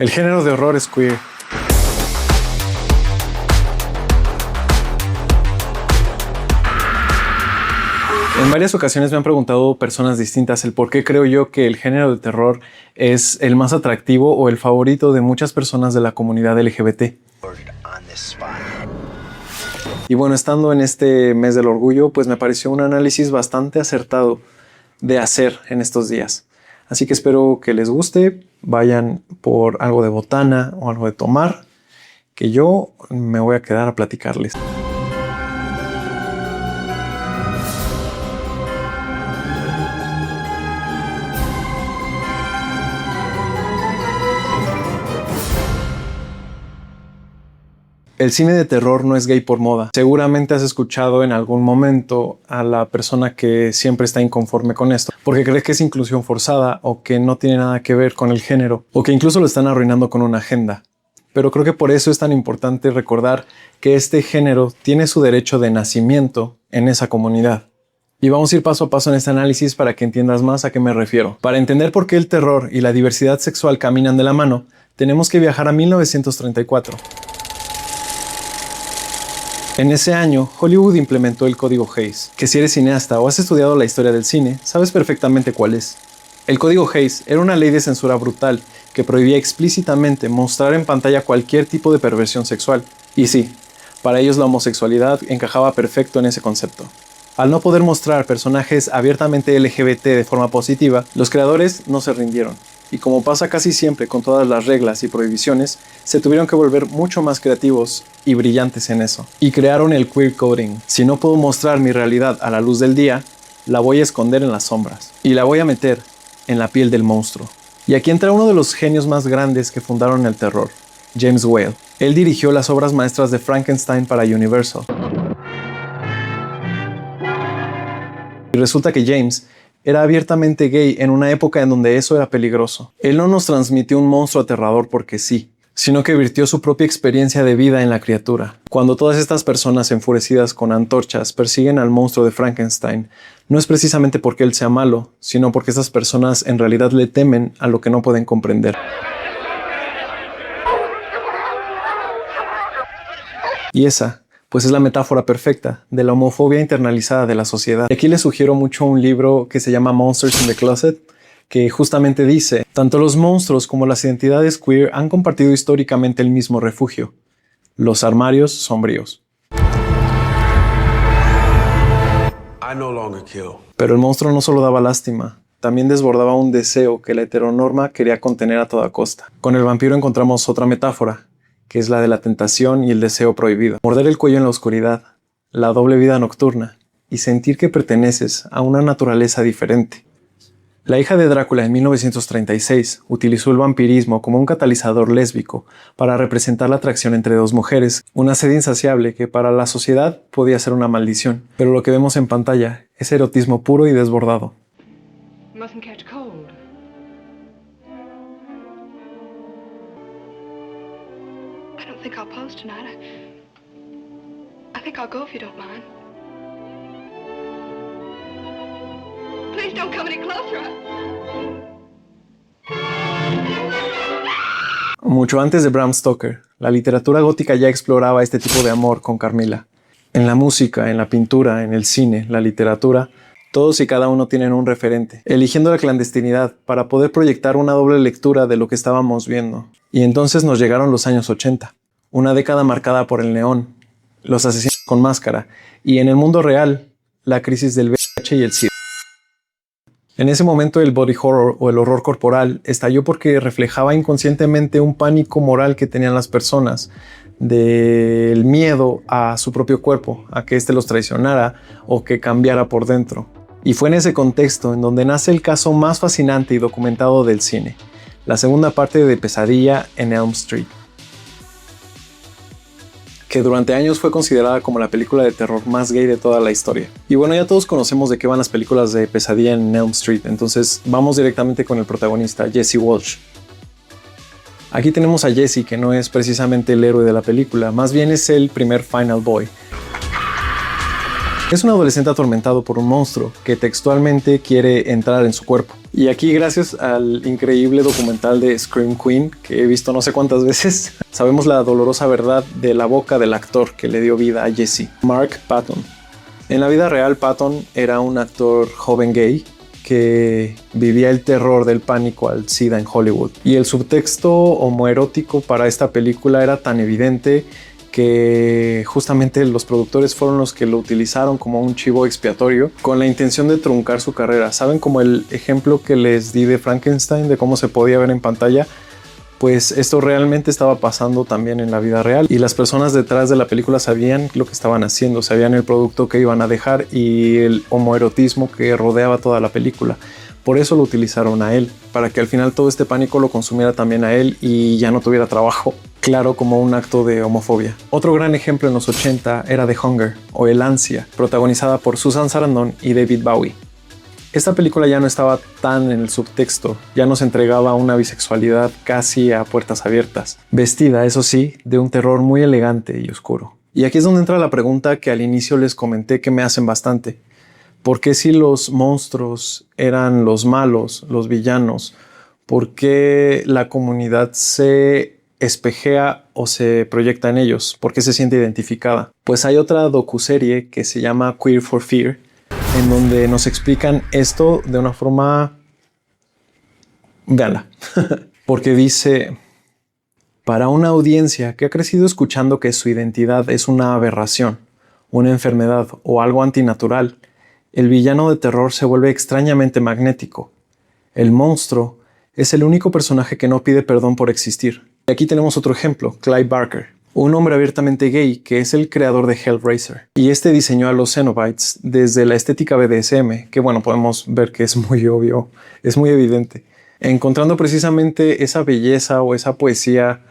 El género de horror es queer. En varias ocasiones me han preguntado personas distintas el por qué creo yo que el género de terror es el más atractivo o el favorito de muchas personas de la comunidad LGBT. Y bueno, estando en este mes del orgullo, pues me pareció un análisis bastante acertado de hacer en estos días. Así que espero que les guste, vayan por algo de botana o algo de tomar, que yo me voy a quedar a platicarles. El cine de terror no es gay por moda. Seguramente has escuchado en algún momento a la persona que siempre está inconforme con esto, porque cree que es inclusión forzada o que no tiene nada que ver con el género, o que incluso lo están arruinando con una agenda. Pero creo que por eso es tan importante recordar que este género tiene su derecho de nacimiento en esa comunidad. Y vamos a ir paso a paso en este análisis para que entiendas más a qué me refiero. Para entender por qué el terror y la diversidad sexual caminan de la mano, tenemos que viajar a 1934. En ese año, Hollywood implementó el Código Hays, que si eres cineasta o has estudiado la historia del cine, sabes perfectamente cuál es. El Código Hays era una ley de censura brutal que prohibía explícitamente mostrar en pantalla cualquier tipo de perversión sexual. Y sí, para ellos la homosexualidad encajaba perfecto en ese concepto. Al no poder mostrar personajes abiertamente LGBT de forma positiva, los creadores no se rindieron. Y como pasa casi siempre con todas las reglas y prohibiciones, se tuvieron que volver mucho más creativos y brillantes en eso. Y crearon el queer coding. Si no puedo mostrar mi realidad a la luz del día, la voy a esconder en las sombras. Y la voy a meter en la piel del monstruo. Y aquí entra uno de los genios más grandes que fundaron el terror, James Whale. Él dirigió las obras maestras de Frankenstein para Universal. Y resulta que James era abiertamente gay en una época en donde eso era peligroso. Él no nos transmitió un monstruo aterrador porque sí, sino que virtió su propia experiencia de vida en la criatura. Cuando todas estas personas enfurecidas con antorchas persiguen al monstruo de Frankenstein, no es precisamente porque él sea malo, sino porque esas personas en realidad le temen a lo que no pueden comprender. Y esa, pues es la metáfora perfecta de la homofobia internalizada de la sociedad. Y aquí les sugiero mucho un libro que se llama Monsters in the Closet, que justamente dice, tanto los monstruos como las identidades queer han compartido históricamente el mismo refugio, los armarios sombríos. Pero el monstruo no solo daba lástima, también desbordaba un deseo que la heteronorma quería contener a toda costa. Con el vampiro encontramos otra metáfora, que es la de la tentación y el deseo prohibido. Morder el cuello en la oscuridad, la doble vida nocturna y sentir que perteneces a una naturaleza diferente. La hija de Drácula en 1936 utilizó el vampirismo como un catalizador lésbico para representar la atracción entre dos mujeres, una sed insaciable que para la sociedad podía ser una maldición. Pero lo que vemos en pantalla es erotismo puro y desbordado. I think I'll pose tonight. I think I'll go if you don't mind. Please don't come any closer. Mucho antes de Bram Stoker, la literatura gótica ya exploraba este tipo de amor con Carmilla. En la música, en la pintura, en el cine, la literatura, todos y cada uno tienen un referente, eligiendo la clandestinidad para poder proyectar una doble lectura de lo que estábamos viendo. Y entonces nos llegaron los años 80. Una década marcada por el neón, los asesinos con máscara y en el mundo real, la crisis del VIH y el SIDA. En ese momento el body horror o el horror corporal estalló porque reflejaba inconscientemente un pánico moral que tenían las personas del miedo a su propio cuerpo, a que éste los traicionara o que cambiara por dentro. Y fue en ese contexto en donde nace el caso más fascinante y documentado del cine, la segunda parte de Pesadilla en Elm Street, que durante años fue considerada como la película de terror más gay de toda la historia. Y bueno, ya todos conocemos de qué van las películas de Pesadilla en Elm Street, entonces vamos directamente con el protagonista, Jesse Walsh. Aquí tenemos a Jesse, que no es precisamente el héroe de la película, más bien es el primer Final Boy. Es un adolescente atormentado por un monstruo que textualmente quiere entrar en su cuerpo. Y aquí, gracias al increíble documental de Scream Queen, que he visto no sé cuántas veces, sabemos la dolorosa verdad de la boca del actor que le dio vida a Jesse, Mark Patton. En la vida real, Patton era un actor joven gay que vivía el terror del pánico al SIDA en Hollywood. Y el subtexto homoerótico para esta película era tan evidente que justamente los productores fueron los que lo utilizaron como un chivo expiatorio con la intención de truncar su carrera. ¿Saben? Como el ejemplo que les di de Frankenstein, de cómo se podía ver en pantalla. Pues esto realmente estaba pasando también en la vida real y las personas detrás de la película sabían lo que estaban haciendo, sabían el producto que iban a dejar y el homoerotismo que rodeaba toda la película. Por eso lo utilizaron a él, para que al final todo este pánico lo consumiera también a él y ya no tuviera trabajo. Claro, como un acto de homofobia. Otro gran ejemplo en los 80 era The Hunger o El Ansia, protagonizada por Susan Sarandon y David Bowie. Esta película ya no estaba tan en el subtexto, ya nos entregaba una bisexualidad casi a puertas abiertas, vestida, eso sí, de un terror muy elegante y oscuro. Y aquí es donde entra la pregunta que al inicio les comenté que me hacen bastante. ¿Por qué si los monstruos eran los malos, los villanos? ¿Por qué la comunidad se espejea o se proyecta en ellos? ¿Por qué se siente identificada? Pues hay otra docuserie que se llama Queer for Fear, en donde nos explican esto de una forma... Véanla. Porque dice... Para una audiencia que ha crecido escuchando que su identidad es una aberración, una enfermedad o algo antinatural, el villano de terror se vuelve extrañamente magnético. El monstruo es el único personaje que no pide perdón por existir. Y aquí tenemos otro ejemplo, Clive Barker, un hombre abiertamente gay que es el creador de Hellraiser. Y este diseñó a los Cenobites desde la estética BDSM, que bueno, podemos ver que es muy obvio, es muy evidente, encontrando precisamente esa belleza o esa poesía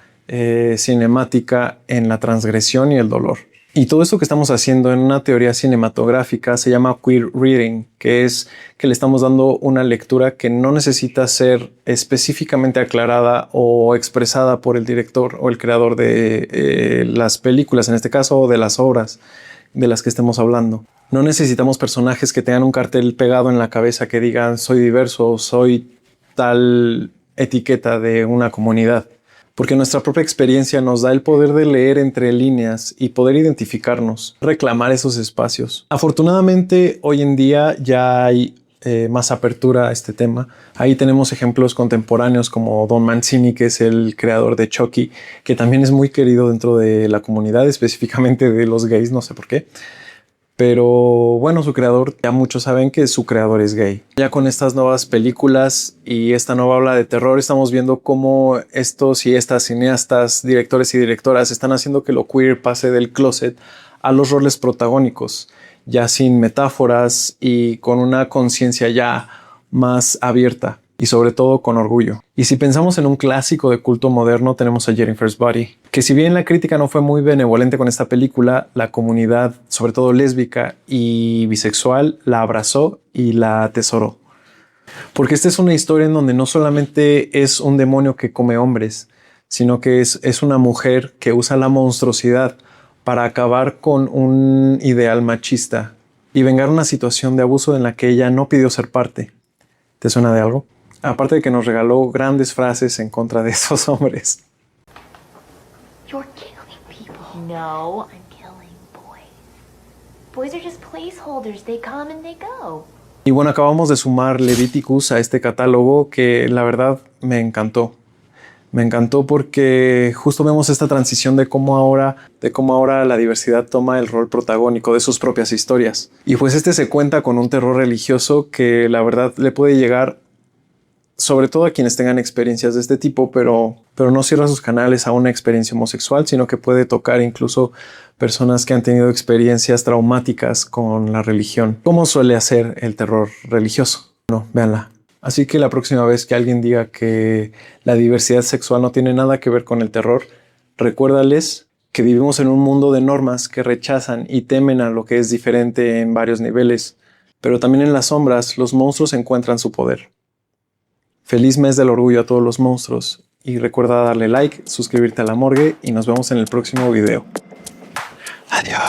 cinemática en la transgresión y el dolor. Y todo esto que estamos haciendo en una teoría cinematográfica se llama queer reading, que es que le estamos dando una lectura que no necesita ser específicamente aclarada o expresada por el director o el creador de las películas, en este caso, o de las obras de las que estemos hablando. No necesitamos personajes que tengan un cartel pegado en la cabeza que digan soy diverso, soy tal etiqueta de una comunidad. Porque nuestra propia experiencia nos da el poder de leer entre líneas y poder identificarnos, reclamar esos espacios. Afortunadamente, hoy en día ya hay más apertura a este tema. Ahí tenemos ejemplos contemporáneos como Don Mancini, que es el creador de Chucky, que también es muy querido dentro de la comunidad, específicamente de los gays, no sé por qué. Pero bueno, su creador, ya muchos saben que su creador es gay. Ya con estas nuevas películas y esta nueva ola de terror estamos viendo cómo estos y estas cineastas, directores y directoras están haciendo que lo queer pase del closet a los roles protagónicos, ya sin metáforas y con una conciencia ya más abierta y sobre todo con orgullo. Y si pensamos en un clásico de culto moderno, tenemos a Jennifer's Body, que si bien la crítica no fue muy benevolente con esta película, la comunidad, sobre todo lésbica y bisexual, la abrazó y la atesoró. Porque esta es una historia en donde no solamente es un demonio que come hombres, sino que es una mujer que usa la monstruosidad para acabar con un ideal machista y vengar una situación de abuso en la que ella no pidió ser parte. ¿Te suena de algo? Aparte de que nos regaló grandes frases en contra de esos hombres. You're killing people. No, I'm killing boys. Boys are just placeholders. They come and they go. Y bueno, acabamos de sumar Leviticus a este catálogo que la verdad me encantó. Me encantó porque justo vemos esta transición de cómo ahora la diversidad toma el rol protagónico de sus propias historias. Y pues este se cuenta con un terror religioso que la verdad le puede llegar sobre todo a quienes tengan experiencias de este tipo, pero no cierra sus canales a una experiencia homosexual, sino que puede tocar incluso personas que han tenido experiencias traumáticas con la religión, como suele hacer el terror religioso. No, véanla. Así que la próxima vez que alguien diga que la diversidad sexual no tiene nada que ver con el terror, recuérdales que vivimos en un mundo de normas que rechazan y temen a lo que es diferente en varios niveles, pero también en las sombras los monstruos encuentran su poder. Feliz mes del orgullo a todos los monstruos y recuerda darle like, suscribirte a La Morgue y nos vemos en el próximo video. Adiós.